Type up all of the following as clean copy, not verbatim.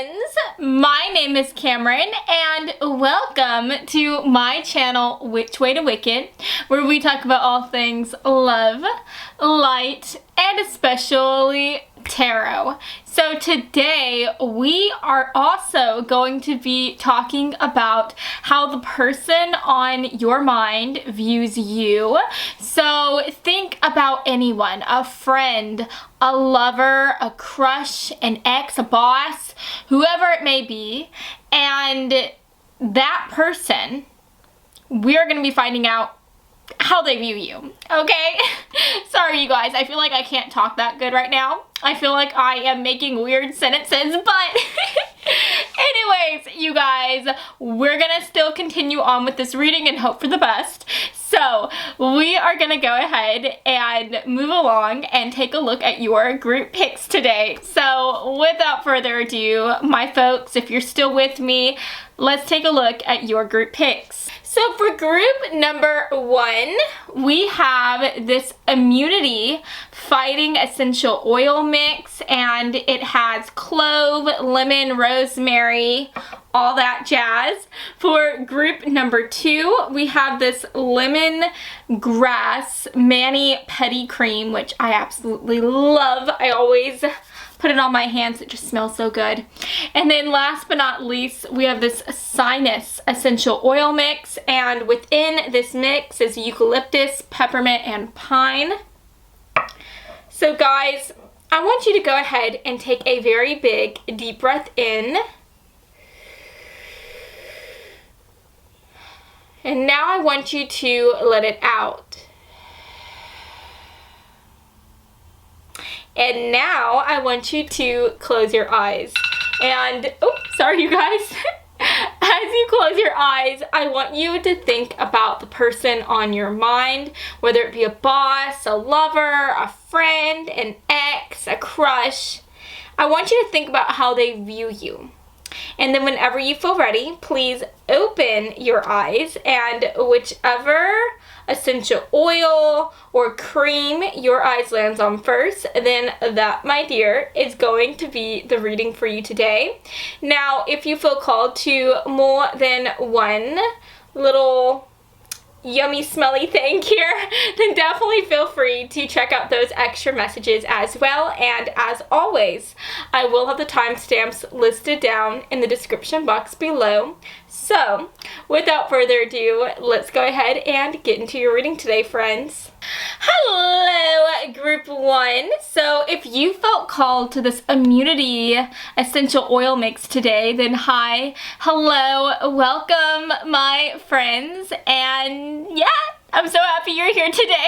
friends, my name is Cameron and welcome to my channel Which Way to Wicked, where we talk about all things love, light, and especially tarot. So today we are also going to be talking about how the person on your mind views you. So think about anyone, a friend, a lover, a crush, an ex, a boss, whoever it may be, and that person, we're going to be finding out how they view you, okay? Sorry you guys, I feel like I can't talk that good right now. I feel like I am making weird sentences, but anyways, you guys, we're gonna still continue on with this reading and hope for the best. So we are gonna go ahead and move along and take a look at your group picks today. So without further ado, my folks, if you're still with me, let's take a look at your group picks. So for group number 1, we have this immunity fighting essential oil mix, and it has clove, lemon, rosemary, all that jazz. For group number 2, we have this lemongrass mani pedi cream, which I absolutely love. I always put it on my hands, it just smells so good. And then last but not least, we have this sinus essential oil mix, and within this mix is eucalyptus, peppermint, and pine. So guys, I want you to go ahead and take a very big deep breath in. And now I want you to let it out. And now I want you to close your eyes. And, oh, sorry you guys. As you close your eyes, I want you to think about the person on your mind, whether it be a boss, a lover, a friend, an ex, a crush. I want you to think about how they view you. And then whenever you feel ready, please open your eyes, and whichever essential oil or cream your eyes lands on first, then that, my dear, is going to be the reading for you today. Now, if you feel called to more than one little yummy smelly thing here, then definitely feel free to check out those extra messages as well. And as always, I will have the timestamps listed down in the description box below. So without further ado, let's go ahead and get into your reading today, friends. Hello, group 1. So if you felt called to this immunity essential oil mix today, then hi, hello, welcome, my friends, and yeah, I'm so happy you're here today.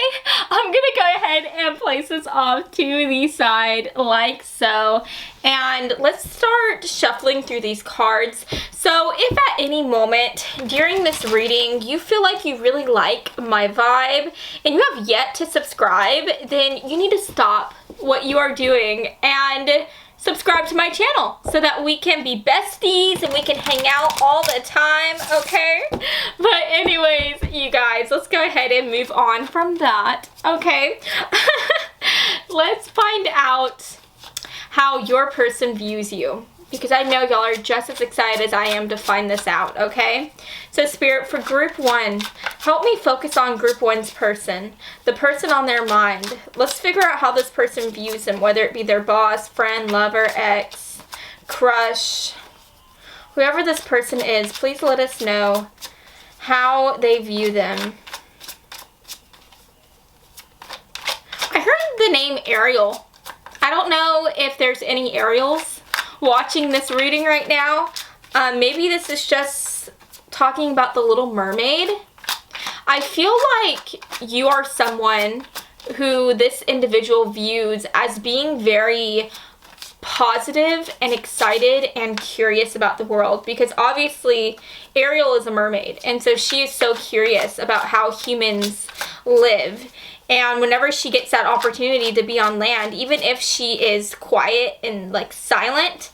I'm gonna go ahead and place this off to the side like so. And let's start shuffling through these cards. So if at any moment during this reading you feel like you really like my vibe and you have yet to subscribe, then you need to stop what you are doing and subscribe to my channel so that we can be besties and we can hang out all the time, okay? But anyways, you guys, let's go ahead and move on from that, okay? Let's find out how your person views you, because I know y'all are just as excited as I am to find this out, okay? So Spirit, for group 1, help me focus on group 1's person, the person on their mind. Let's figure out how this person views them, whether it be their boss, friend, lover, ex, crush, whoever this person is. Please let us know how they view them. I heard the name Ariel. I don't know if there's any Ariels watching this reading right now. Maybe this is just talking about the Little Mermaid. I feel like you are someone who this individual views as being very positive and excited and curious about the world, because obviously Ariel is a mermaid, and so she is so curious about how humans live. And whenever she gets that opportunity to be on land, even if she is quiet and like silent,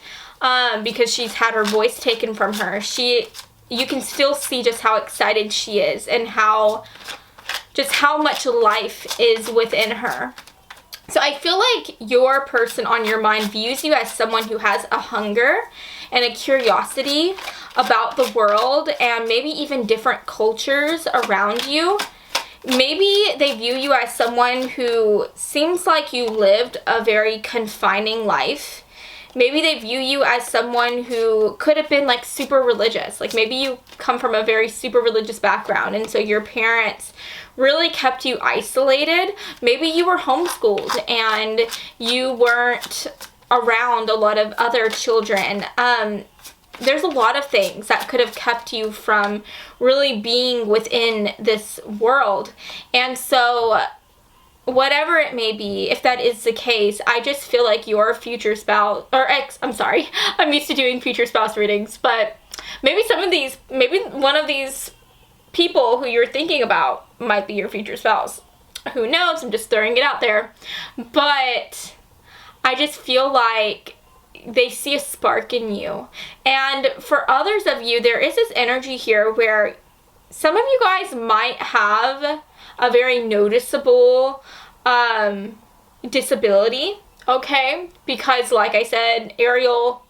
because she's had her voice taken from her, you can still see just how excited she is and how much life is within her. So I feel like your person on your mind views you as someone who has a hunger and a curiosity about the world and maybe even different cultures around you. Maybe they view you as someone who seems like you lived a very confining life. Maybe they view you as someone who could have been like super religious. Like maybe you come from a very super religious background and so your parents really kept you isolated. Maybe you were homeschooled and you weren't around a lot of other children. There's a lot of things that could have kept you from really being within this world. And so whatever it may be, if that is the case, I just feel like your future spouse, or I'm used to doing future spouse readings, but maybe one of these people who you're thinking about might be your future spouse. Who knows? I'm just throwing it out there. But I just feel like they see a spark in you. And for others of you, there is this energy here where some of you guys might have a very noticeable disability, okay? Because like I said, Ariel,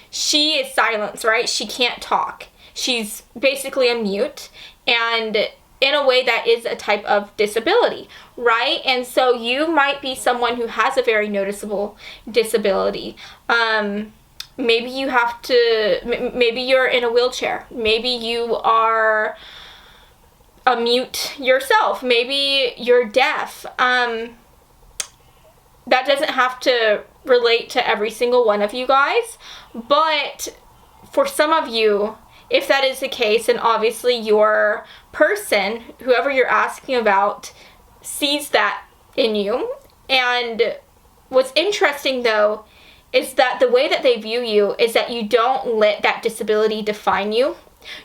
she is silenced, right? She can't talk. She's basically a mute, and in a way that is a type of disability, right? And so you might be someone who has a very noticeable disability. Maybe you have to, maybe you're in a wheelchair. Maybe you are a mute yourself. Maybe you're deaf. That doesn't have to relate to every single one of you guys, but for some of you, if that is the case, and obviously your person, whoever you're asking about, sees that in you. And what's interesting though is that the way that they view you is that you don't let that disability define you.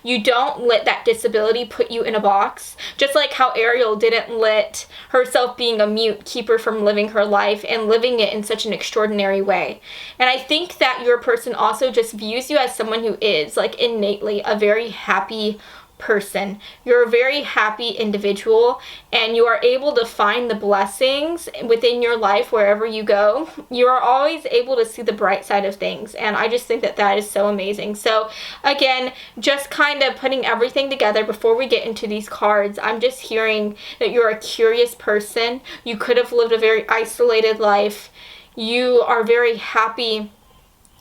You don't let that disability put you in a box. Just like how Ariel didn't let herself being a mute keep her from living her life and living it in such an extraordinary way. And I think that your person also just views you as someone who is like innately a very happy person. You're a very happy individual and you are able to find the blessings within your life wherever you go. You are always able to see the bright side of things, and I just think that that is so amazing. So again, just kind of putting everything together before we get into these cards, I'm just hearing that you're a curious person. You could have lived a very isolated life. You are very happy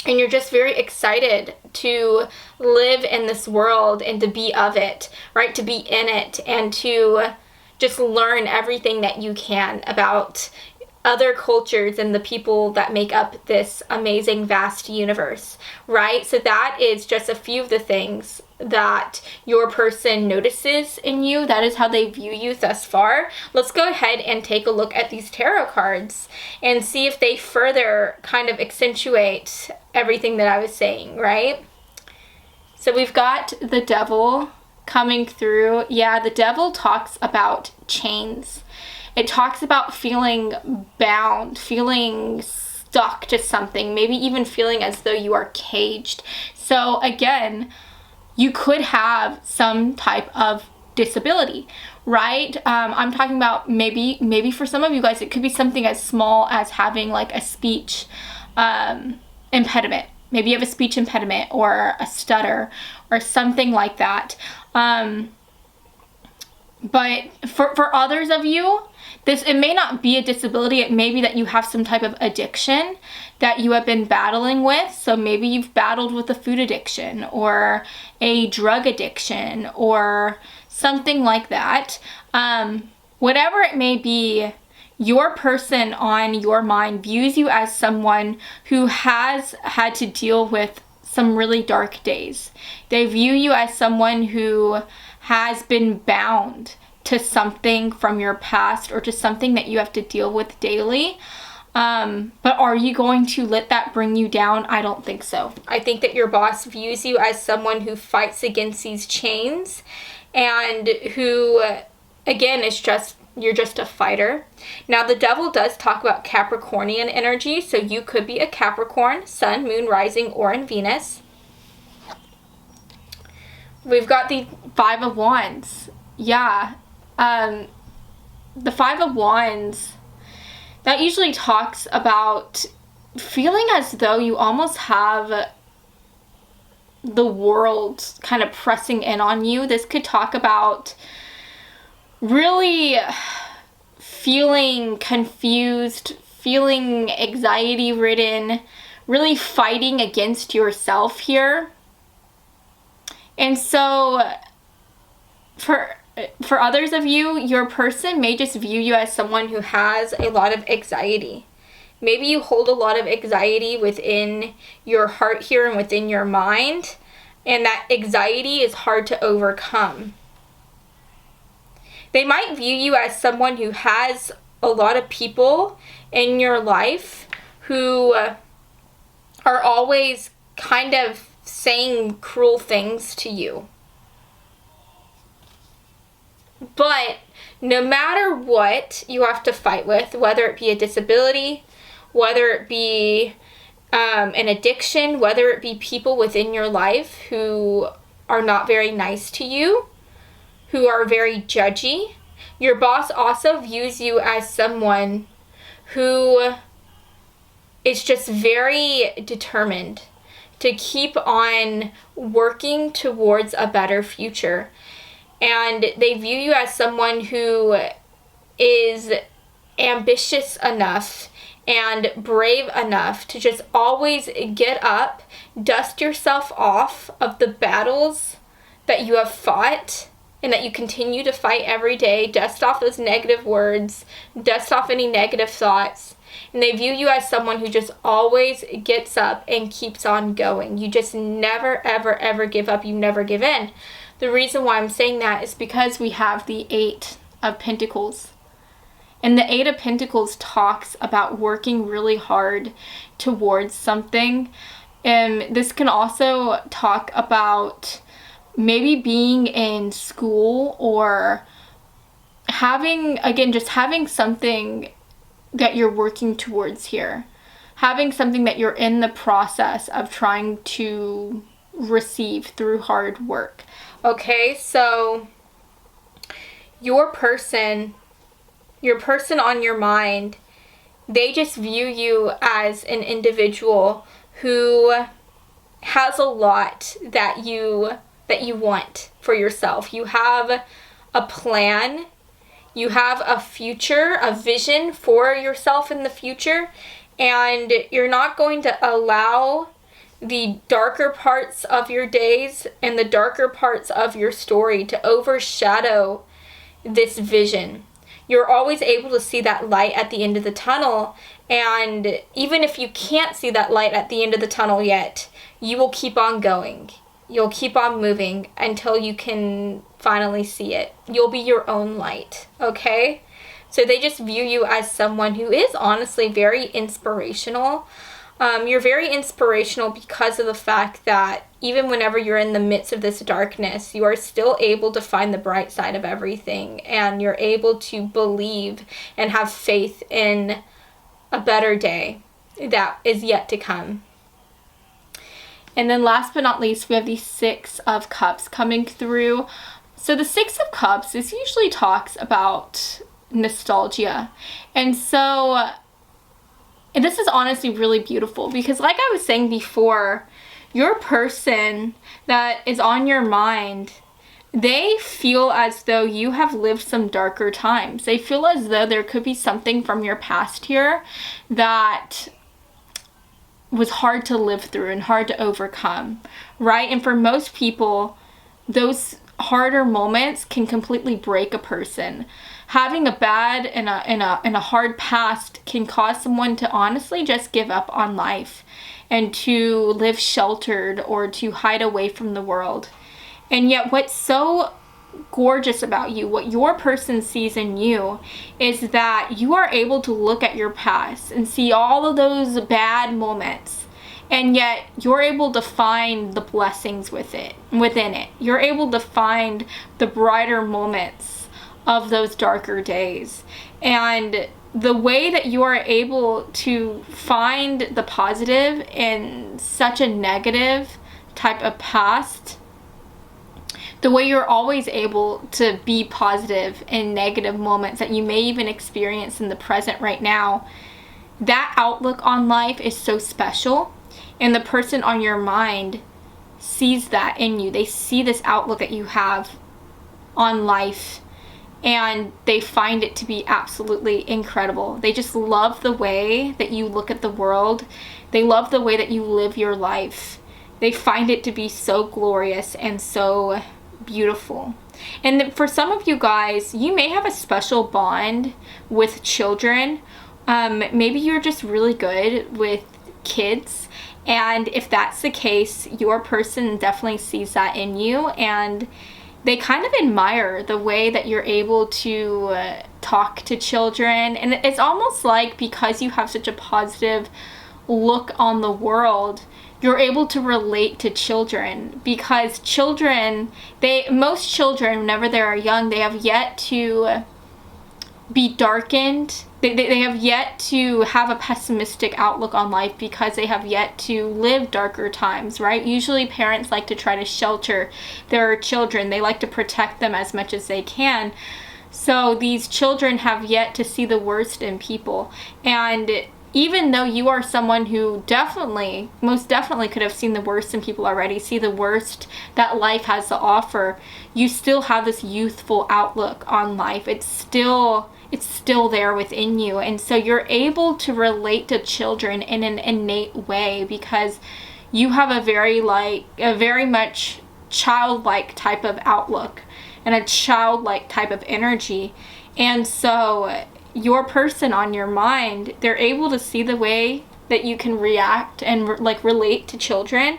and you're just very excited to live in this world and to be of it, right? To be in it and to just learn everything that you can about other cultures and the people that make up this amazing, vast universe, right? So that is just a few of the things that your person notices in you. That is how they view you thus far. Let's go ahead and take a look at these tarot cards and see if they further kind of accentuate everything that I was saying, right? So we've got the Devil coming through. Yeah, the Devil talks about chains. It talks about feeling bound, feeling stuck to something, maybe even feeling as though you are caged. So again, you could have some type of disability, right? I'm talking about maybe for some of you guys, it could be something as small as having like a speech impediment. Maybe you have a speech impediment or a stutter or something like that. But for others of you, it may not be a disability. It may be that you have some type of addiction that you have been battling with. So maybe you've battled with a food addiction or a drug addiction or something like that. Whatever it may be, your person on your mind views you as someone who has had to deal with some really dark days. They view you as someone who has been bound to something from your past or to something that you have to deal with daily. But are you going to let that bring you down? I don't think so. I think that your boss views you as someone who fights against these chains and who, again, you're just a fighter. Now, the Devil does talk about Capricornian energy, so you could be a Capricorn, Sun, Moon, Rising, or in Venus. We've got the Five of Wands. Yeah. The Five of Wands, that usually talks about feeling as though you almost have the world kind of pressing in on you. This could talk about really feeling confused, feeling anxiety ridden, really fighting against yourself here. And so for others of you, your person may just view you as someone who has a lot of anxiety. Maybe you hold a lot of anxiety within your heart here and within your mind, and that anxiety is hard to overcome. They might view you as someone who has a lot of people in your life who are always kind of saying cruel things to you. But no matter what you have to fight with, whether it be a disability, whether it be an addiction, whether it be people within your life who are not very nice to you, who are very judgy, your boss also views you as someone who is just very determined to keep on working towards a better future. And they view you as someone who is ambitious enough and brave enough to just always get up, dust yourself off of the battles that you have fought and that you continue to fight every day. Dust off those negative words, dust off any negative thoughts. And they view you as someone who just always gets up and keeps on going. You just never, ever, ever give up. You never give in. The reason why I'm saying that is because we have the 8 of Pentacles. And the 8 of Pentacles talks about working really hard towards something. And this can also talk about maybe being in school or having something that you're working towards here. Having something that you're in the process of trying to receive through hard work. Okay, so your person on your mind, they just view you as an individual who has a lot that you want for yourself. You have a plan, you have a future, a vision for yourself in the future, and you're not going to allow the darker parts of your days and the darker parts of your story to overshadow this vision. You're always able to see that light at the end of the tunnel, and even if you can't see that light at the end of the tunnel yet, you will keep on going. You'll keep on moving until you can finally see it. You'll be your own light, okay? So they just view you as someone who is honestly very inspirational. You're very inspirational because of the fact that even whenever you're in the midst of this darkness, you are still able to find the bright side of everything, and you're able to believe and have faith in a better day that is yet to come. And then last but not least, we have the 6 of Cups coming through. So the 6 of Cups, this usually talks about nostalgia. And so and this is honestly really beautiful because, like I was saying before, your person that is on your mind, they feel as though you have lived some darker times. They feel as though there could be something from your past here that was hard to live through and hard to overcome, right? And for most people, those harder moments can completely break a person. Having a bad and a hard past can cause someone to honestly just give up on life and to live sheltered or to hide away from the world. And yet what's so gorgeous about you, what your person sees in you, is that you are able to look at your past and see all of those bad moments, and yet you're able to find the blessings within it. You're able to find the brighter moments of those darker days. And the way that you are able to find the positive in such a negative type of past the way you're always able to be positive in negative moments that you may even experience in the present right now, that outlook on life is so special. And the person on your mind sees that in you. They see this outlook that you have on life, and they find it to be absolutely incredible. They just love the way that you look at the world. They love the way that you live your life. They find it to be so glorious and so beautiful. And for some of you guys, you may have a special bond with children. Maybe you're just really good with kids. And if that's the case, your person definitely sees that in you, and they kind of admire the way that you're able to talk to children. And it's almost like because you have such a positive look on the world, you're able to relate to children, because children, most children, whenever they are young, they have yet to be darkened. They have yet to have a pessimistic outlook on life because they have yet to live darker times, right? Usually parents like to try to shelter their children. They like to protect them as much as they can. So these children have yet to see the worst in people. And even though you are someone who most definitely could have seen the worst in people already, see the worst that life has to offer, you still have this youthful outlook on life. It's still there within you. And so you're able to relate to children in an innate way because you have a very much childlike type of outlook and a childlike type of energy. And so your person on your mind, they're able to see the way that you can react and relate to children.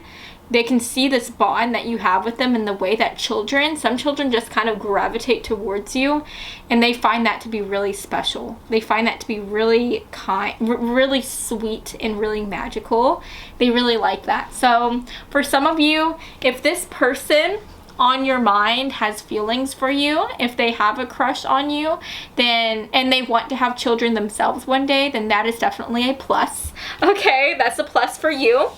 They can see this bond that you have with them in the way that some children just kind of gravitate towards you, and they find that to be really special. They find that to be really kind, really sweet, and really magical. They really like that. So for some of you, if this person on your mind has feelings for you, if they have a crush on you, and they want to have children themselves one day, then that is definitely a plus. Okay, that's a plus for you.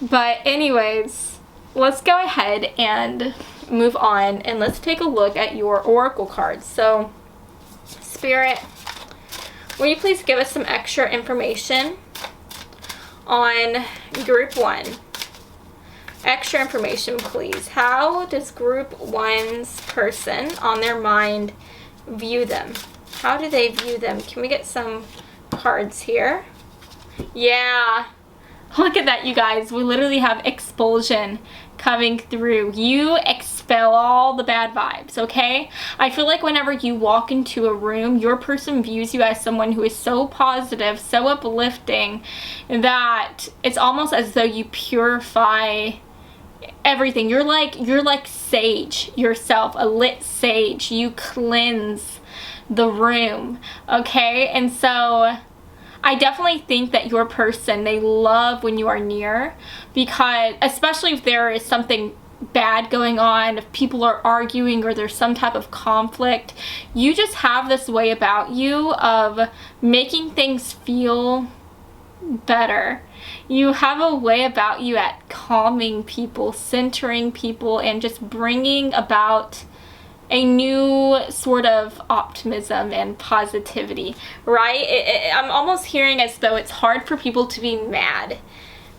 But anyways, let's go ahead and move on, and let's take a look at your oracle cards. So, Spirit, will you please give us some extra information on group 1? Extra information, please. How does group 1's person on their mind view them? How do they view them? Can we get some cards here? Yeah. Look at that, you guys. We literally have expulsion coming through. You expel all the bad vibes, okay? I feel like whenever you walk into a room, your person views you as someone who is so positive, so uplifting, that it's almost as though you purify everything. You're like sage yourself, a lit sage. You cleanse the room, okay? And so I definitely think that your person, they love when you are near, because especially if there is something bad going on, if people are arguing or there's some type of conflict, you just have this way about you of making things feel better. You have a way about you at calming people, centering people, and just bringing about a new sort of optimism and positivity, right? I'm almost hearing as though it's hard for people to be mad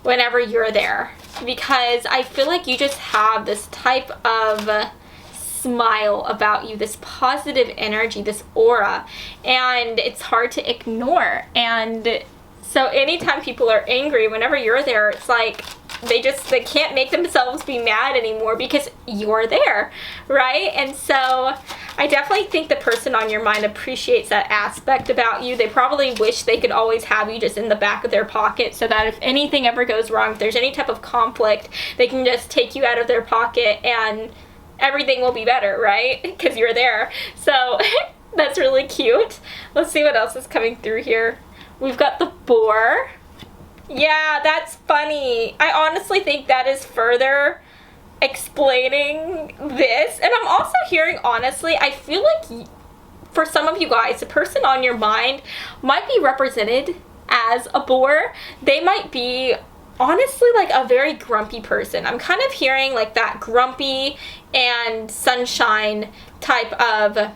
whenever you're there, because I feel like you just have this type of smile about you, this positive energy, this aura, and it's hard to ignore. And so anytime people are angry, whenever you're there, it's like they can't make themselves be mad anymore because you're there, right? And so I definitely think the person on your mind appreciates that aspect about you. They probably wish they could always have you just in the back of their pocket, so that if anything ever goes wrong, if there's any type of conflict, they can just take you out of their pocket and everything will be better, right? Because you're there. So that's really cute. Let's see what else is coming through here. We've got the boar. Yeah, that's funny. I honestly think that is further explaining this. And I'm also hearing, honestly, I feel like for some of you guys, the person on your mind might be represented as a boar. They might be honestly like a very grumpy person. I'm kind of hearing like that grumpy and sunshine type of a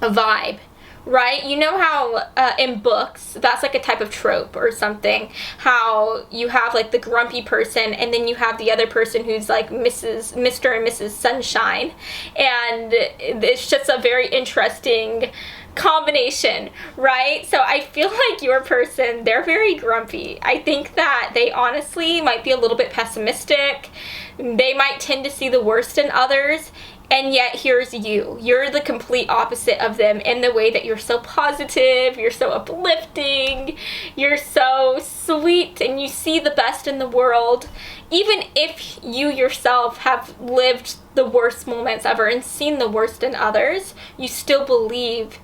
vibe, right? You know how in books, that's like a type of trope or something, how you have like the grumpy person and then you have the other person who's like Mr. and Mrs. Sunshine, and it's just a very interesting combination, right? So I feel like your person, they're very grumpy. I think that they honestly might be a little bit pessimistic. They might tend to see the worst in others, and yet here's you. You're the complete opposite of them in the way that you're so positive, you're so uplifting, you're so sweet, and you see the best in the world. Even if you yourself have lived the worst moments ever and seen the worst in others, you still believe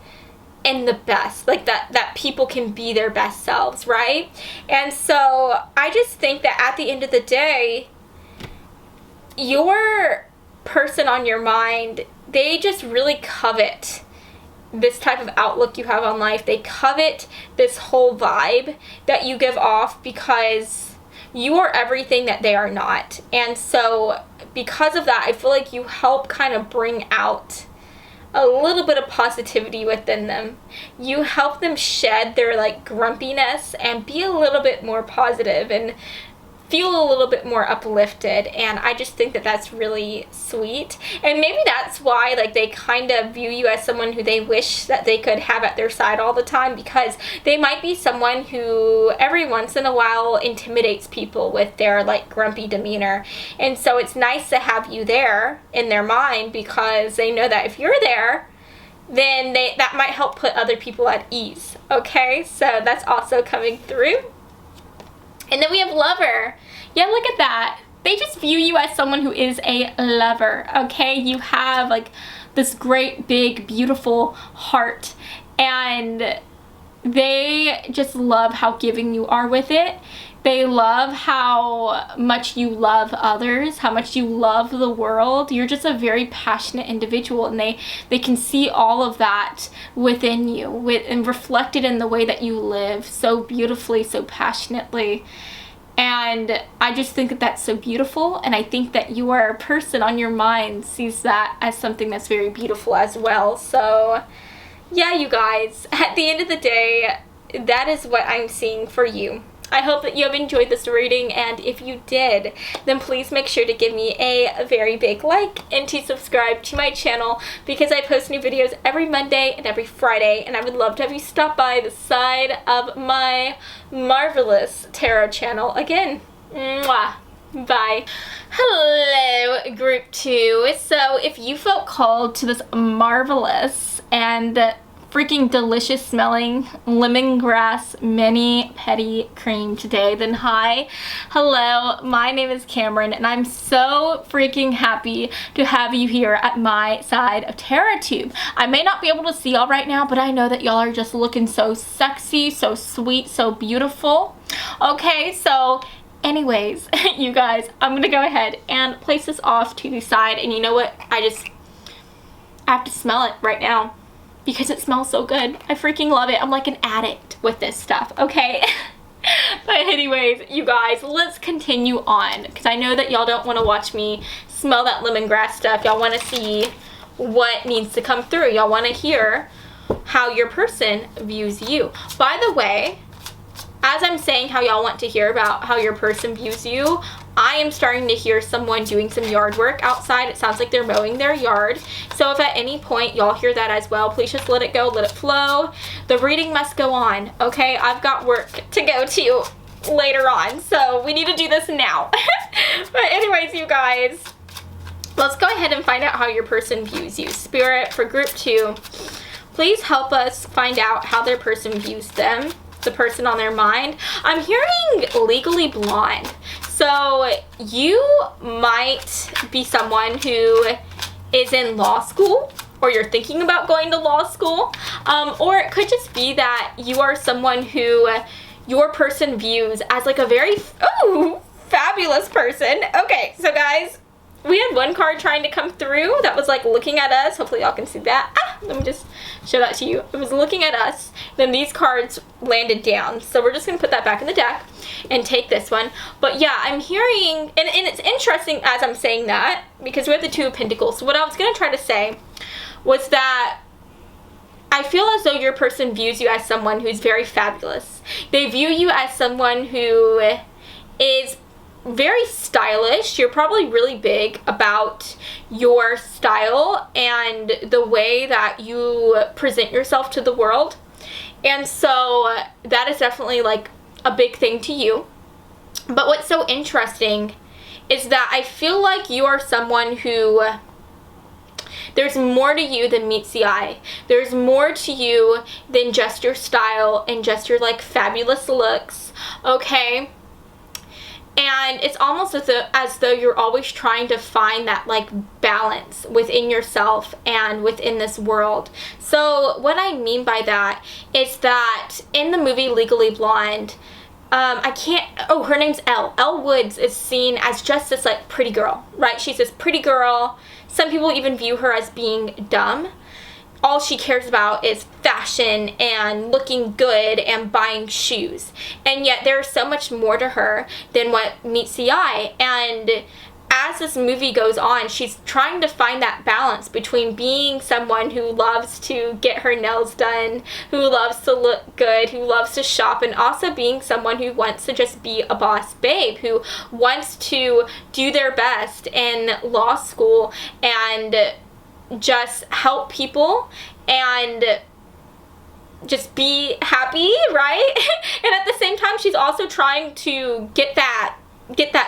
in the best, like that people can be their best selves, right? And so I just think that at the end of the day, your person on your mind, they just really covet this type of outlook you have on life. They covet this whole vibe that you give off because you are everything that they are not. And so because of that, I feel like you help kind of bring out a little bit of positivity within them. You help them shed their like grumpiness and be a little bit more positive and feel a little bit more uplifted, and I just think that that's really sweet. And maybe that's why like they kind of view you as someone who they wish that they could have at their side all the time, because they might be someone who every once in a while intimidates people with their like grumpy demeanor. And so it's nice to have you there in their mind, because they know that if you're there, then that might help put other people at ease. Okay, so that's also coming through. And then we have lover. Yeah, look at that. They just view you as someone who is a lover, okay? You have like this great, big, beautiful heart, and they just love how giving you are with it. They love how much you love others, how much you love the world. You're just a very passionate individual, and they can see all of that within you and reflected in the way that you live so beautifully, so passionately. And I just think that that's so beautiful, and I think that your person on your mind sees that as something that's very beautiful as well. So yeah, you guys, at the end of the day, that is what I'm seeing for you. I hope that you have enjoyed this reading, and if you did, then please make sure to give me a very big like and to subscribe to my channel, because I post new videos every Monday and every Friday, and I would love to have you stop by the side of my marvelous tarot channel. Again, mwah. Bye. Hello, group 2. So if you felt called to this marvelous and freaking delicious smelling lemongrass mini pedi cream today, then hi. Hello, my name is Cameron, and I'm so freaking happy to have you here at my side of TarotTube. I may not be able to see y'all right now, but I know that y'all are just looking so sexy, so sweet, so beautiful. Okay, so anyways, you guys, I'm gonna go ahead and place this off to the side, and you know what? I have to smell it right now, because it smells so good. I freaking love it. I'm like an addict with this stuff, okay? But anyways, you guys, let's continue on, because I know that y'all don't want to watch me smell that lemongrass stuff. Y'all want to see what needs to come through. Y'all want to hear how your person views you. By the way, as I'm saying how y'all want to hear about how your person views you, I am starting to hear someone doing some yard work outside. It sounds like they're mowing their yard. So if at any point y'all hear that as well, please just let it go, let it flow. The reading must go on, okay? I've got work to go to later on, so we need to do this now. But anyways, you guys, let's go ahead and find out how your person views you. Spirit, for group 2, please help us find out how their person views them, the person on their mind. I'm hearing legally blonde. So you might be someone who is in law school, or you're thinking about going to law school, or it could just be that you are someone who your person views as like a very fabulous person. Okay, so guys, we had one card trying to come through that was like looking at us. Hopefully y'all can see that. let me just show that to you. It was looking at us, then these cards landed down. So we're just going to put that back in the deck and take this one. But yeah, I'm hearing, and it's interesting as I'm saying that, because we have the Two of Pentacles. So what I was going to try to say was that I feel as though your person views you as someone who's very fabulous. They view you as someone who is very stylish. You're probably really big about your style and the way that you present yourself to the world. And so that is definitely like a big thing to you. But what's so interesting is that I feel like you are someone who, there's more to you than meets the eye. There's more to you than just your style and just your like fabulous looks, okay? And it's almost as though you're always trying to find that like balance within yourself and within this world. So what I mean by that is that in the movie Legally Blonde, her name's Elle. Elle Woods is seen as just this like pretty girl, right? She's this pretty girl. Some people even view her as being dumb. All she cares about is fashion and looking good and buying shoes. And yet there's so much more to her than what meets the eye. And as this movie goes on, she's trying to find that balance between being someone who loves to get her nails done, who loves to look good, who loves to shop, and also being someone who wants to just be a boss babe, who wants to do their best in law school and just help people and just be happy, right? And at the same time, she's also trying to get that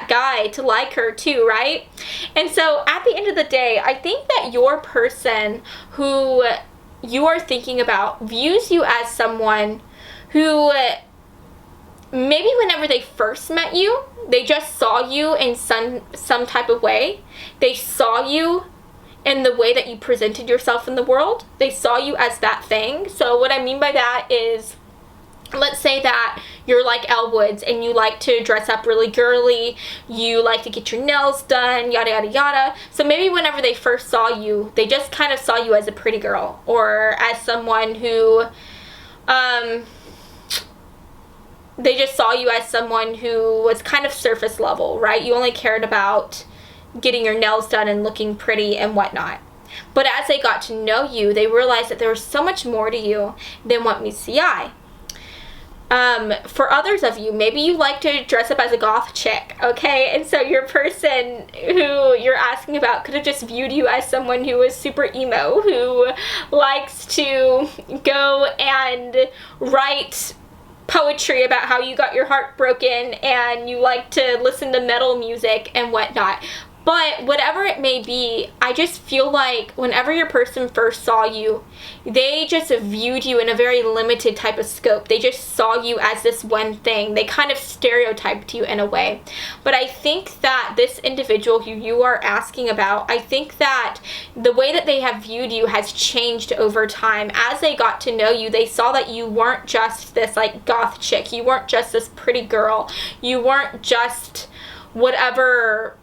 guy to like her too, right? And so at the end of the day, I think that your person who you are thinking about views you as someone who maybe whenever they first met you, they just saw you in some type of way. They saw you in the way that you presented yourself in the world. They saw you as that thing. So what I mean by that is, let's say that you're like Elle Woods and you like to dress up really girly, you like to get your nails done, yada yada yada. So maybe whenever they first saw you, they just kind of saw you as a pretty girl, or as someone who they just saw you as someone who was kind of surface level, right? You only cared about getting your nails done and looking pretty and whatnot. But as they got to know you, they realized that there was so much more to you than what meets the eye. For others of you, maybe you like to dress up as a goth chick, okay? And so your person who you're asking about could have just viewed you as someone who is super emo, who likes to go and write poetry about how you got your heart broken and you like to listen to metal music and whatnot. But whatever it may be, I just feel like whenever your person first saw you, they just viewed you in a very limited type of scope. They just saw you as this one thing. They kind of stereotyped you in a way. But I think that this individual who you are asking about, I think that the way that they have viewed you has changed over time. As they got to know you, they saw that you weren't just this like goth chick. You weren't just this pretty girl. You weren't just whatever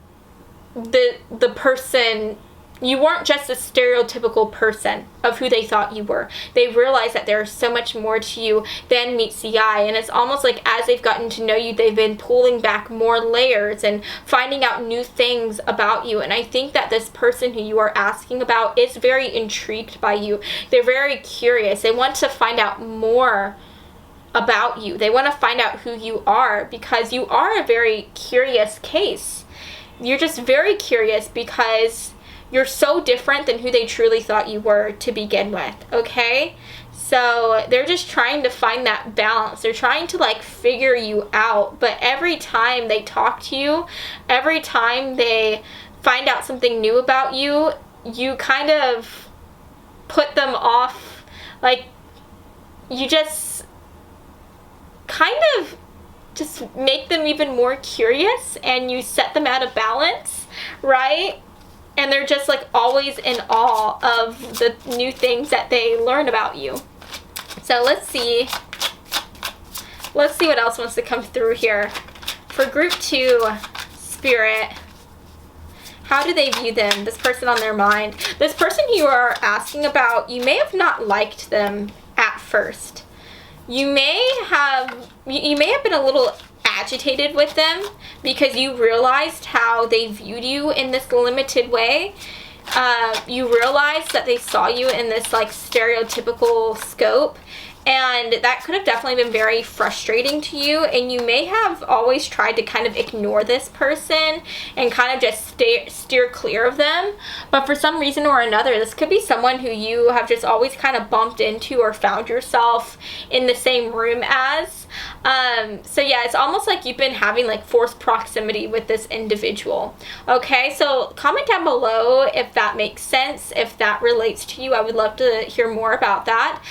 the person, you weren't just a stereotypical person of who they thought you were. They realized that there's so much more to you than meets the eye, and it's almost like as they've gotten to know you, they've been pulling back more layers and finding out new things about you. And I think that this person who you are asking about is very intrigued by you. They're very curious. They want to find out more about you. They want to find out who you are, because you are a very curious case. You're just very curious because you're so different than who they truly thought you were to begin with, okay? So they're just trying to find that balance. They're trying to like figure you out. But every time they talk to you, every time they find out something new about you, you kind of put them off. Like, you just kind of just make them even more curious, and you set them out of balance, right? And they're just like always in awe of the new things that they learn about you. So let's see what else wants to come through here. For group 2, Spirit, How do they view them? This person on their mind. This person you are asking about, you may have not liked them at first. You may have been a little agitated with them because you realized how they viewed you in this limited way. You realized that they saw you in this like stereotypical scope, and that could have definitely been very frustrating to you, and you may have always tried to kind of ignore this person and kind of just steer clear of them. But for some reason or another, this could be someone who you have just always kind of bumped into or found yourself in the same room as. So yeah, it's almost like you've been having like forced proximity with this individual. Okay, so comment down below if that makes sense, if that relates to you. I would love to hear more about that.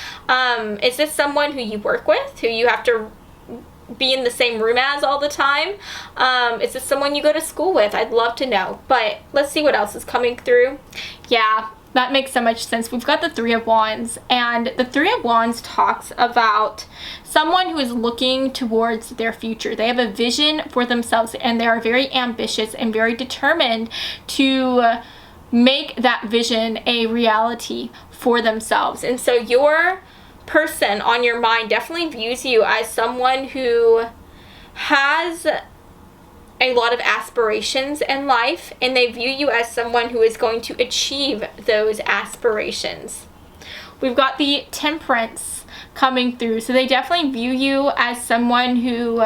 Is this someone who you work with, who you have to be in the same room as all the time? Is this someone you go to school with? I'd love to know. But let's see what else is coming through. Yeah, that makes so much sense. We've got the Three of Wands, and the Three of Wands talks about someone who is looking towards their future. They have a vision for themselves, and they are very ambitious and very determined to make that vision a reality for themselves. And so your person on your mind definitely views you as someone who has a lot of aspirations in life, and they view you as someone who is going to achieve those aspirations. We've got the Temperance coming through, so they definitely view you as someone who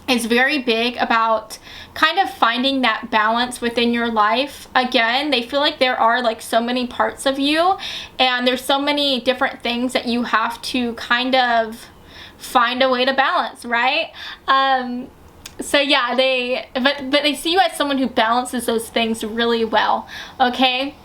is very big about kind of finding that balance within your life. Again, they feel like there are like so many parts of you, and there's so many different things that you have to kind of find a way to balance, right? So yeah, but they see you as someone who balances those things really well, okay?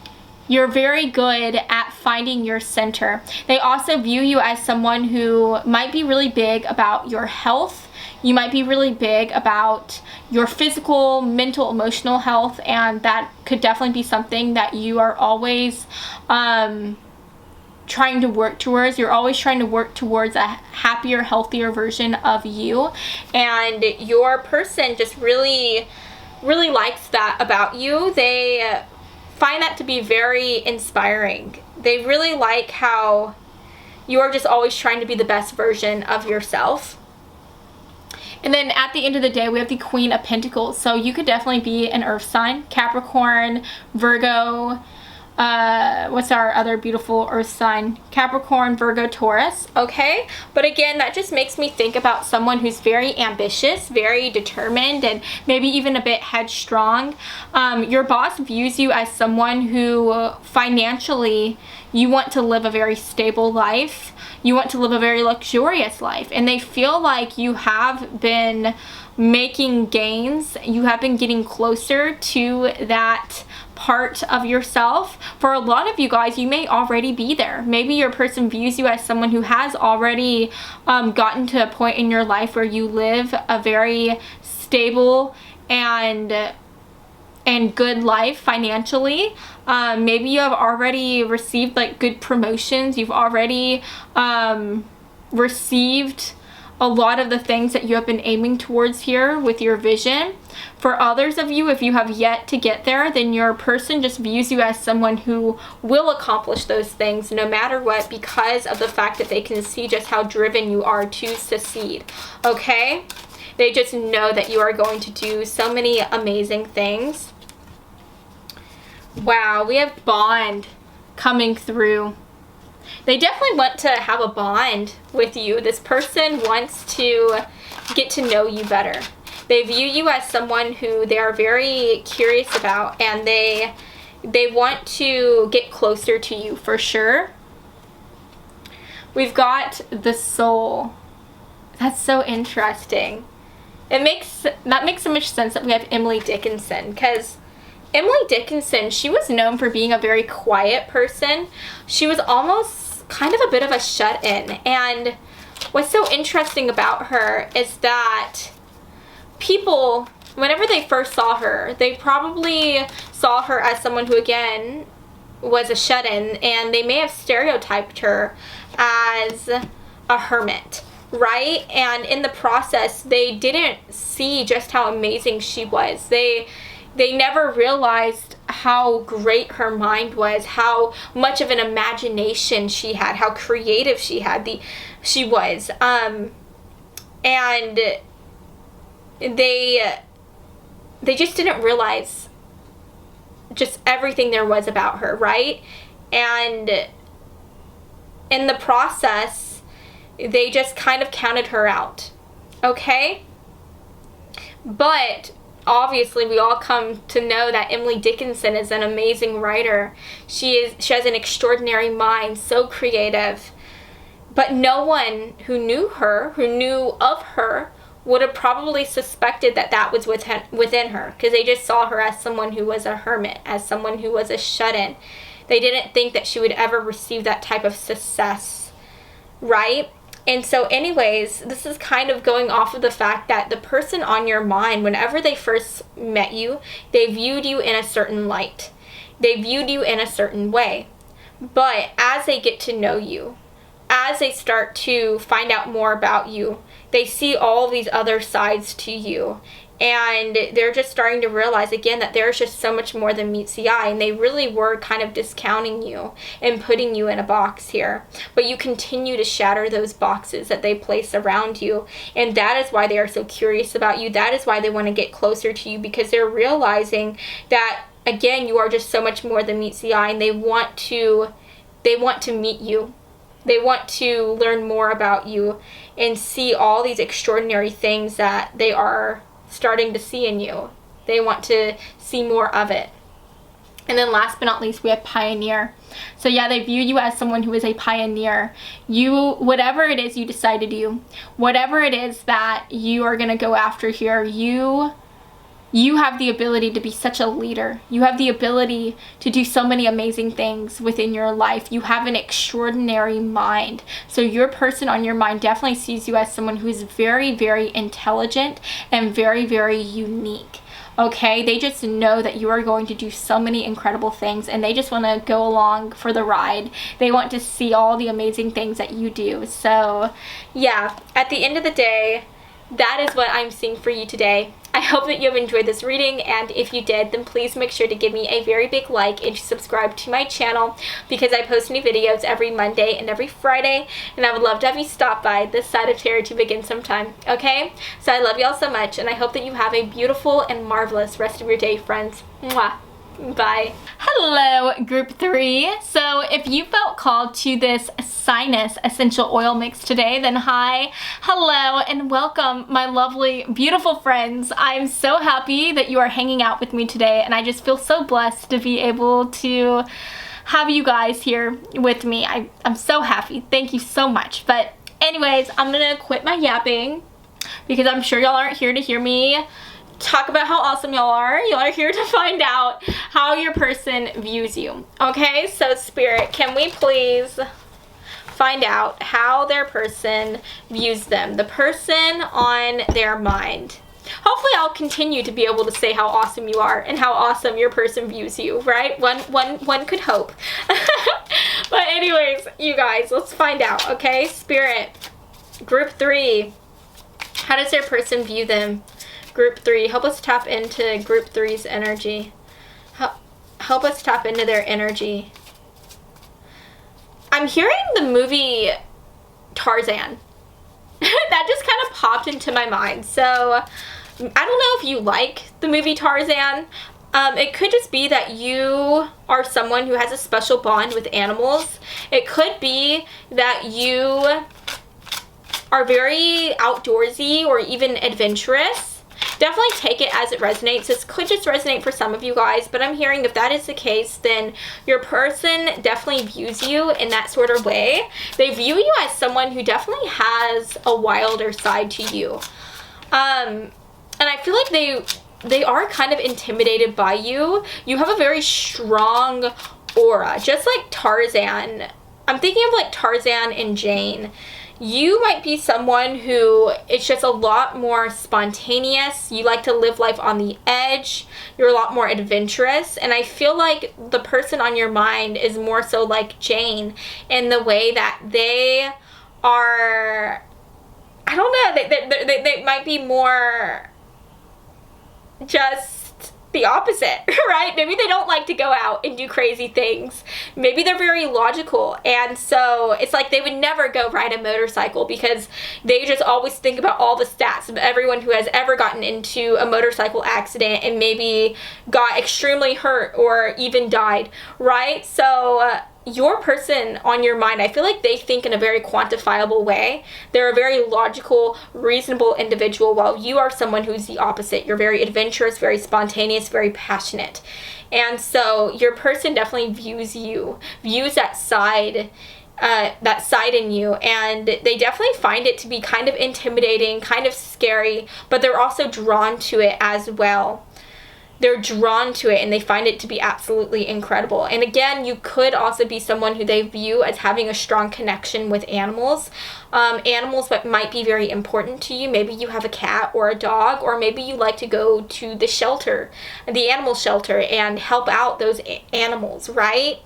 You're very good at finding your center. They also view you as someone who might be really big about your health. You might be really big about your physical, mental, emotional health, and that could definitely be something that you are always trying to work towards. You're always trying to work towards a happier, healthier version of you, and your person just really likes that about you. They find that to be very inspiring. They really like how you are just always trying to be the best version of yourself. And then at the end of the day, we have the Queen of Pentacles. So you could definitely be an earth sign, Capricorn, Virgo, what's our other beautiful earth sign? Capricorn, Virgo, Taurus, okay? But again, that just makes me think about someone who's very ambitious, very determined, and maybe even a bit headstrong. Your boss views you as someone who financially, you want to live a very stable life. You want to live a very luxurious life, and they feel like you have been making gains. You have been getting closer to that part of yourself. For a lot of you guys, you may already be there. Maybe your person views you as someone who has already gotten to a point in your life where you live a very stable and good life financially. Maybe you have already received like good promotions. You've already received a lot of the things that you have been aiming towards here with your vision. For others of you, if you have yet to get there, then your person just views you as someone who will accomplish those things no matter what, because of the fact that they can see just how driven you are to succeed, okay? They just know that you are going to do so many amazing things. Wow, we have Bond coming through. They definitely want to have a bond with you. This person wants to get to know you better. They view you as someone who they are very curious about, and they want to get closer to you for sure. We've got the Soul. That's so interesting. That makes so much sense that we have Emily Dickinson, because Emily Dickinson, she was known for being a very quiet person. She was almost kind of a bit of a shut-in. And what's so interesting about her is that people, whenever they first saw her, they probably saw her as someone who, again, was a shut-in, and they may have stereotyped her as a hermit, right? And in the process, they didn't see just how amazing she was. They they never realized how great her mind was, how much of an imagination she had, how creative she was. And they just didn't realize just everything there was about her, right? And in the process, they just kind of counted her out, okay? But obviously, we all come to know that Emily Dickinson is an amazing writer. She has an extraordinary mind, so creative. But no one who knew her, who knew of her, would have probably suspected that that was within her, because they just saw her as someone who was a hermit, as someone who was a shut-in. They didn't think that she would ever receive that type of success, right? And so anyways, this is kind of going off of the fact that the person on your mind, whenever they first met you, they viewed you in a certain light. They viewed you in a certain way. But as they get to know you, as they start to find out more about you, they see all these other sides to you. And they're just starting to realize again that there's just so much more than meets the eye, and they really were kind of discounting you and putting you in a box here. But you continue to shatter those boxes that they place around you, and that is why they are so curious about you. That is why they want to get closer to you, because they're realizing that again, you are just so much more than meets the eye, and they want to meet you. They want to learn more about you and see all these extraordinary things that they are starting to see in you. They want to see more of it. And then last but not least, we have pioneer. So yeah, they view you as someone who is a pioneer. You, whatever it is you decide to do, whatever it is that you are going to go after here, you have the ability to be such a leader. You have the ability to do so many amazing things within your life. You have an extraordinary mind. So your person on your mind definitely sees you as someone who is very, very intelligent and very, very unique. Okay, they just know that you are going to do so many incredible things, and they just want to go along for the ride. They want to see all the amazing things that you do. So yeah, at the end of the day, that is what I'm seeing for you today. I hope that you have enjoyed this reading, and if you did, then please make sure to give me a very big like and subscribe to my channel, because I post new videos every Monday and every Friday, and I would love to have you stop by this side of Charity Begin sometime, okay? So I love y'all so much, and I hope that you have a beautiful and marvelous rest of your day, friends. Mwah. Bye. Hello, group 3. So if you felt called to this sinus essential oil mix today, then hi, hello, and welcome, my lovely, beautiful friends. I'm so happy that you are hanging out with me today, and I just feel so blessed to be able to have you guys here with me. I'm so happy. Thank you so much. But anyways, I'm gonna quit my yapping, because I'm sure y'all aren't here to hear me talk about how awesome y'all are. Y'all are here to find out how your person views you. Okay, so Spirit, can we please find out how their person views them? The person on their mind. Hopefully I'll continue to be able to say how awesome you are and how awesome your person views you, right? One could hope. But anyways, you guys, let's find out, okay? Spirit, group 3. How does their person view them? Group 3, help us tap into group 3's energy. Help us tap into their energy. I'm hearing the movie Tarzan. That just kind of popped into my mind. So I don't know if you like the movie Tarzan. It could just be that you are someone who has a special bond with animals. It could be that you are very outdoorsy or even adventurous. Definitely take it as it resonates. This could just resonate for some of you guys, but I'm hearing if that is the case, then your person definitely views you in that sort of way. They view you as someone who definitely has a wilder side to you. And I feel like they are kind of intimidated by you. You have a very strong aura, just like Tarzan. I'm thinking of like Tarzan and Jane. You might be someone who it's just a lot more spontaneous. You like to live life on the edge. You're a lot more adventurous. And I feel like the person on your mind is more so like Jane in the way that they are, I don't know, they might be more just the opposite, right? Maybe they don't like to go out and do crazy things. Maybe they're very logical, and so it's like they would never go ride a motorcycle because they just always think about all the stats of everyone who has ever gotten into a motorcycle accident and maybe got extremely hurt or even died, right? So your person on your mind, I feel like they think in a very quantifiable way. They're a very logical, reasonable individual, while you are someone who's the opposite. You're very adventurous, very spontaneous, very passionate. And so your person definitely views that side in you, and they definitely find it to be kind of intimidating, kind of scary, but they're also drawn to it as well. They're drawn to it and they find it to be absolutely incredible. And again, you could also be someone who they view as having a strong connection with animals. Animals that might be very important to you. Maybe you have a cat or a dog, or maybe you like to go to the shelter, the animal shelter, and help out those animals, right?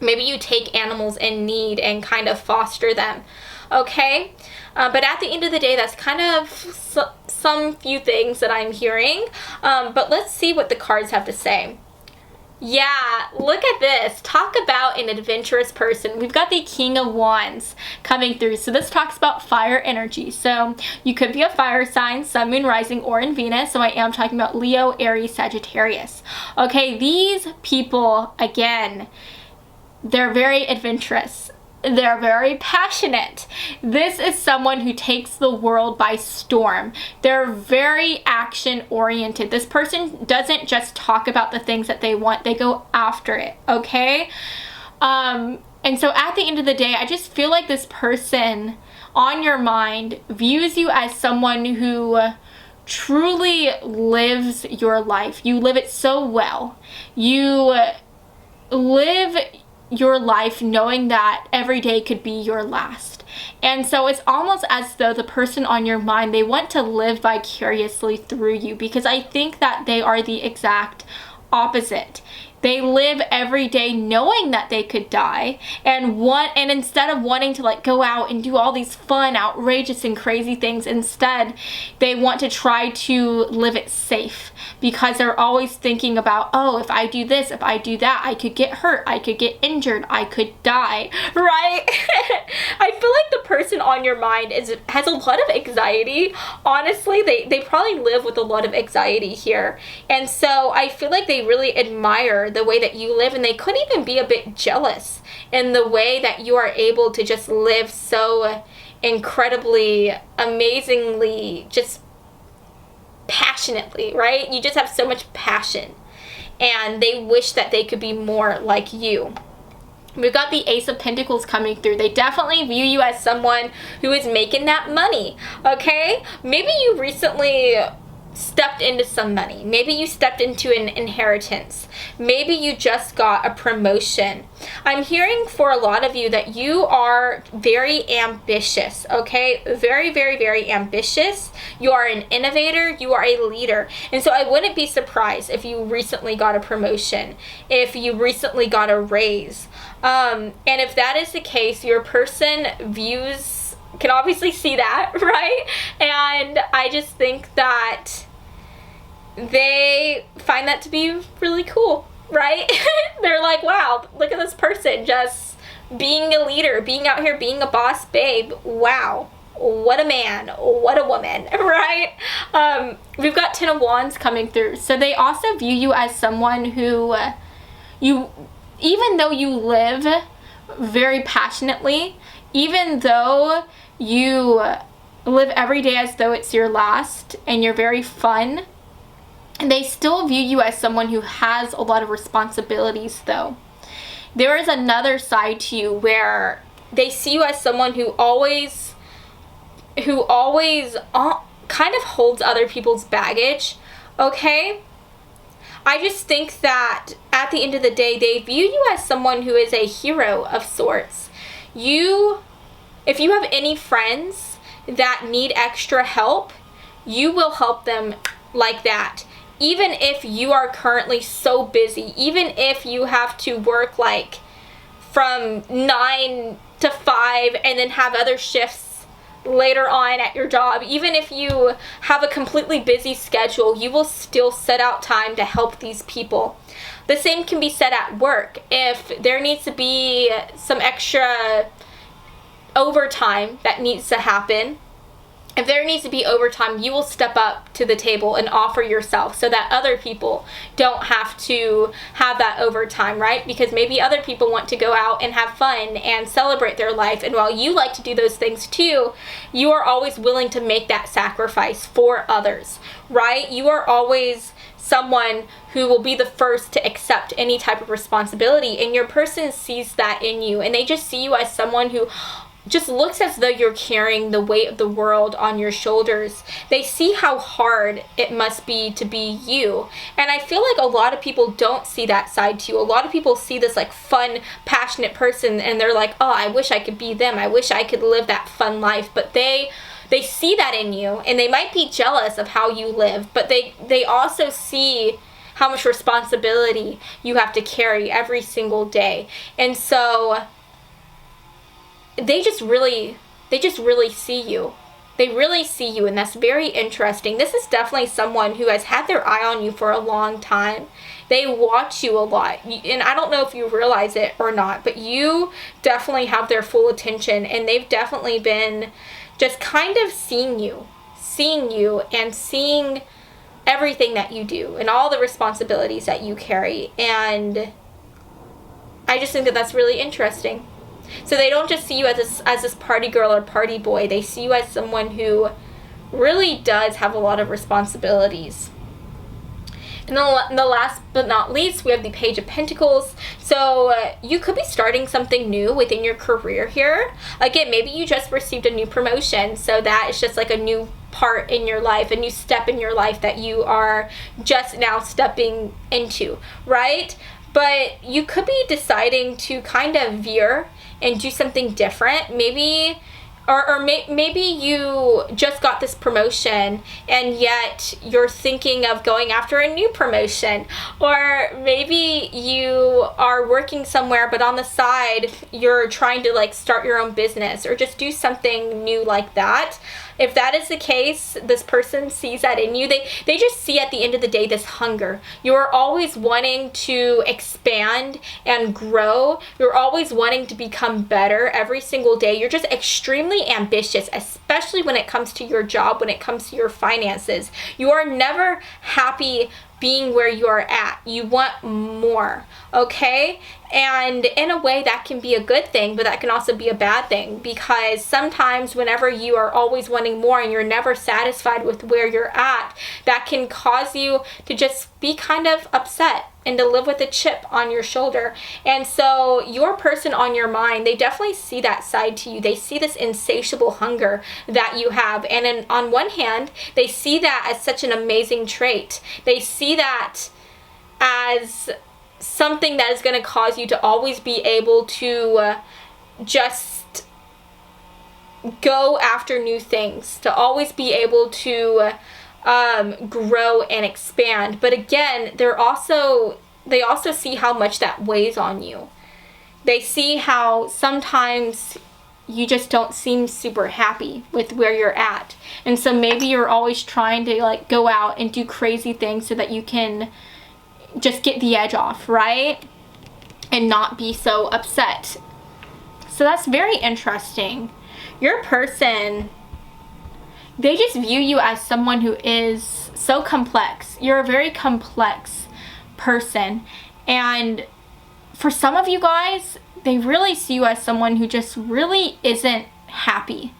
Maybe you take animals in need and kind of foster them. Okay? But at the end of the day, that's kind of some few things that I'm hearing. But let's see what the cards have to say. Yeah, look at this. Talk about an adventurous person. We've got the King of Wands coming through. So this talks about fire energy. So you could be a fire sign, Sun, Moon, Rising, or in Venus. So I am talking about Leo, Aries, Sagittarius. Okay, these people, again, they're very adventurous. They're very passionate. This is someone who takes the world by storm. They're very action oriented. This person doesn't just talk about the things that they want, they go after it, okay? And so at the end of the day, I just feel like this person on your mind views you as someone who truly lives your life. You live it so well. You live your life knowing that every day could be your last. And so it's almost as though the person on your mind, they want to live vicariously through you, because I think that they are the exact opposite. They live every day knowing that they could die, and instead of wanting to like go out and do all these fun, outrageous and crazy things, instead they want to try to live it safe, because they're always thinking about, oh, if I do this, if I do that, I could get hurt, I could get injured, I could die, right? I feel like the person on your mind has a lot of anxiety. Honestly, they probably live with a lot of anxiety here. And so I feel like they really admire the way that you live, and they could even be a bit jealous in the way that you are able to just live so incredibly, amazingly, just passionately, right? You just have so much passion, and they wish that they could be more like you. We've got the Ace of Pentacles coming through. They definitely view you as someone who is making that money, okay? Maybe you recently stepped into some money. Maybe you stepped into an inheritance. Maybe you just got a promotion. I'm hearing for a lot of you that you are very ambitious, okay? Very, very, very ambitious. You are an innovator. You are a leader. And so I wouldn't be surprised if you recently got a promotion, if you recently got a raise. And if that is the case, your person can obviously see that, right? And I just think that they find that to be really cool, right? They're like, wow, look at this person just being a leader, being out here, being a boss babe. Wow, what a man, what a woman, right? We've got Ten of Wands coming through. So they also view you as someone who even though you live very passionately, even though you live every day as though it's your last, and you're very fun, they still view you as someone who has a lot of responsibilities though. There is another side to you where they see you as someone who always kind of holds other people's baggage, okay? I just think that at the end of the day, they view you as someone who is a hero of sorts. If you have any friends that need extra help, you will help them like that. Even if you are currently so busy, even if you have to work like from 9 to 5 and then have other shifts later on at your job, even if you have a completely busy schedule, you will still set out time to help these people. The same can be said at work. If there needs to be some extra overtime that needs to happen, if there needs to be overtime, you will step up to the table and offer yourself so that other people don't have to have that overtime, right? Because maybe other people want to go out and have fun and celebrate their life. And while you like to do those things too, you are always willing to make that sacrifice for others, right? You are always someone who will be the first to accept any type of responsibility. And your person sees that in you. And they just see you as someone who just looks as though you're carrying the weight of the world on your shoulders. They see how hard it must be to be you. And I feel like a lot of people don't see that side to you. A lot of people see this like fun, passionate person and they're like, oh, I wish I could be them. I wish I could live that fun life. But they see that in you, and they might be jealous of how you live, but they also see how much responsibility you have to carry every single day. And so they just really see you. They really see you, and that's very interesting. This is definitely someone who has had their eye on you for a long time. They watch you a lot, and I don't know if you realize it or not, but you definitely have their full attention, and they've definitely been just kind of seeing you and seeing everything that you do and all the responsibilities that you carry. And I just think that that's really interesting. So they don't just see you as this party girl or party boy. They see you as someone who really does have a lot of responsibilities. And then the last but not least, we have the Page of Pentacles. So you could be starting something new within your career here. Again, maybe you just received a new promotion. So that is just like a new part in your life, a new step in your life that you are just now stepping into, right? But you could be deciding to kind of veer and do something different. Maybe maybe you just got this promotion and yet you're thinking of going after a new promotion. Or maybe you are working somewhere, but on the side, you're trying to like start your own business or just do something new like that. If that is the case, this person sees that in you. They just see at the end of the day this hunger. You're always wanting to expand and grow. You're always wanting to become better every single day. You're just extremely ambitious, especially when it comes to your job, when it comes to your finances. You are never happy being where you are at. You want more, okay? And in a way that can be a good thing, but that can also be a bad thing, because sometimes whenever you are always wanting more and you're never satisfied with where you're at, that can cause you to just be kind of upset and to live with a chip on your shoulder. And so your person on your mind, they definitely see that side to you. They see this insatiable hunger that you have. And on one hand, they see that as such an amazing trait. They see that as something that is going to cause you to always be able to just go after new things, to always be able to grow and expand. But again, they also see how much that weighs on you. They see how sometimes you just don't seem super happy with where you're at. And so maybe you're always trying to like go out and do crazy things so that you can just get the edge off, right? And not be so upset. So that's very interesting. Your person, they just view you as someone who is so complex. You're a very complex person. And for some of you guys, they really see you as someone who just really isn't happy.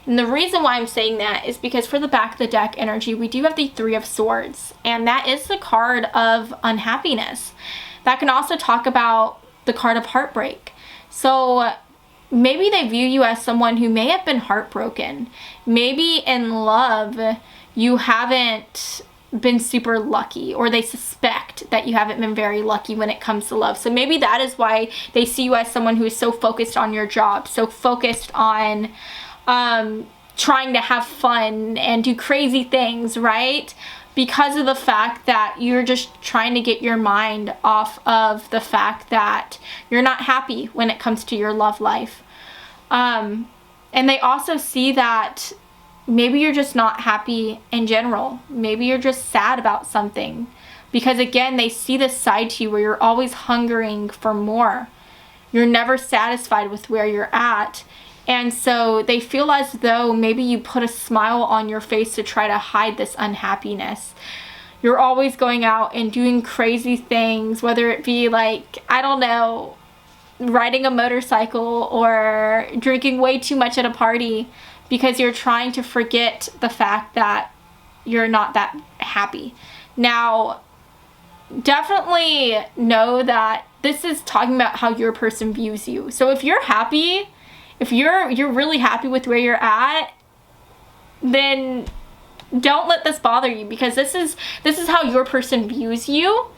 And the reason why I'm saying that is because for the back of the deck energy, we do have the Three of Swords. And that is the card of unhappiness. That can also talk about the card of heartbreak. So maybe they view you as someone who may have been heartbroken. Maybe in love, you haven't been super lucky, or they suspect that you haven't been very lucky when it comes to love. So maybe that is why they see you as someone who is so focused on your job, so focused on trying to have fun and do crazy things, right? Because of the fact that you're just trying to get your mind off of the fact that you're not happy when it comes to your love life. And And they also see that maybe you're just not happy in general. Maybe you're just sad about something. Because again, they see this side to you where you're always hungering for more. You're never satisfied with where you're at. And so they feel as though maybe you put a smile on your face to try to hide this unhappiness. You're always going out and doing crazy things, whether it be like, I don't know, riding a motorcycle or drinking way too much at a party, because you're trying to forget the fact that you're not that happy. Now, definitely know that this is talking about how your person views you. So if you're happy, if you're really happy with where you're at, then don't let this bother you, because this is how your person views you.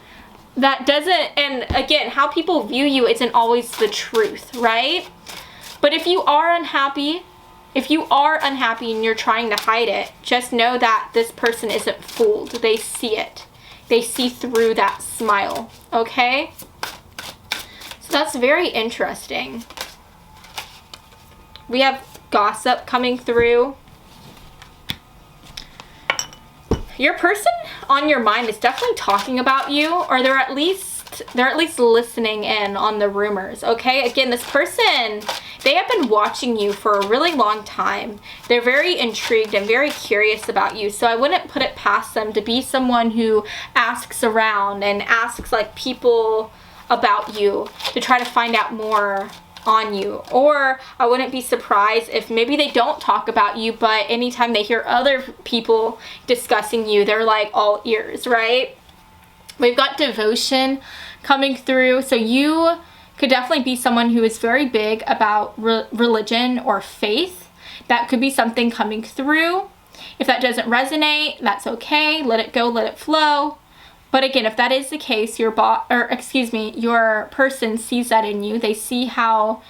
That doesn't, and again, how people view you isn't always the truth, right? But if you are unhappy, and you're trying to hide it, just know that this person isn't fooled. They see it. They see through that smile, okay? So that's very interesting. We have gossip coming through. Your person on your mind is definitely talking about you, or they're at least listening in on the rumors, okay? Again, this person, they have been watching you for a really long time. They're very intrigued and very curious about you. So I wouldn't put it past them to be someone who asks around and asks like people about you to try to find out more on you. Or I wouldn't be surprised if maybe they don't talk about you, but anytime they hear other people discussing you, they're like all ears, right? We've got devotion coming through. So you could definitely be someone who is very big about religion or faith. That could be something coming through. If that doesn't resonate, that's okay. Let it go, let it flow. But again, if that is the case, your person sees that in you. They see how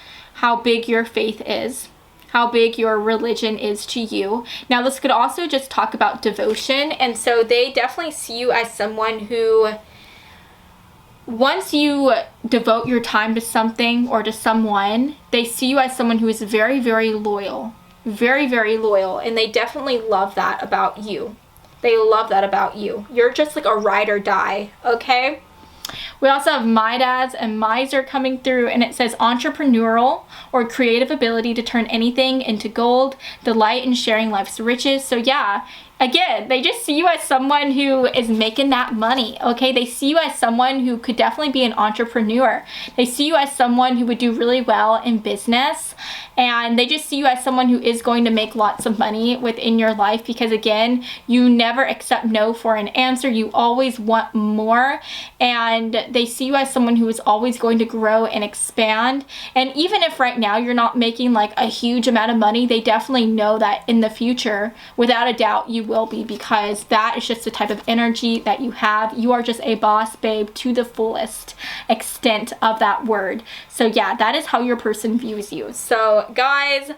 big your faith is, how big your religion is to you. Now, this could also just talk about devotion. And so they definitely see you as someone who, once you devote your time to something or to someone, they see you as someone who is very, very loyal. Very, very loyal. And they definitely love that about you. They love that about you. You're just like a ride or die, okay? We also have Midas and Miser coming through, and it says entrepreneurial or creative ability to turn anything into gold, delight in sharing life's riches. So yeah, again, they just see you as someone who is making that money, okay? They see you as someone who could definitely be an entrepreneur. They see you as someone who would do really well in business, and they just see you as someone who is going to make lots of money within your life, because again, you never accept no for an answer. You always want more, and they see you as someone who is always going to grow and expand. And even if right now you're not making like a huge amount of money, they definitely know that in the future, without a doubt, you will be, because that is just the type of energy that you have. You are just a boss babe to the fullest extent of that word. So yeah, that is how your person views you. So guys,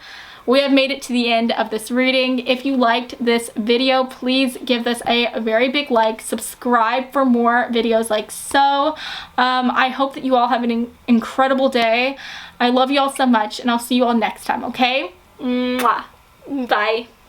we have made it to the end of this reading. If you liked this video, please give this a very big like, subscribe for more videos like so. I hope that you all have an incredible day. I love you all so much, and I'll see you all next time, okay? Mwah. Bye.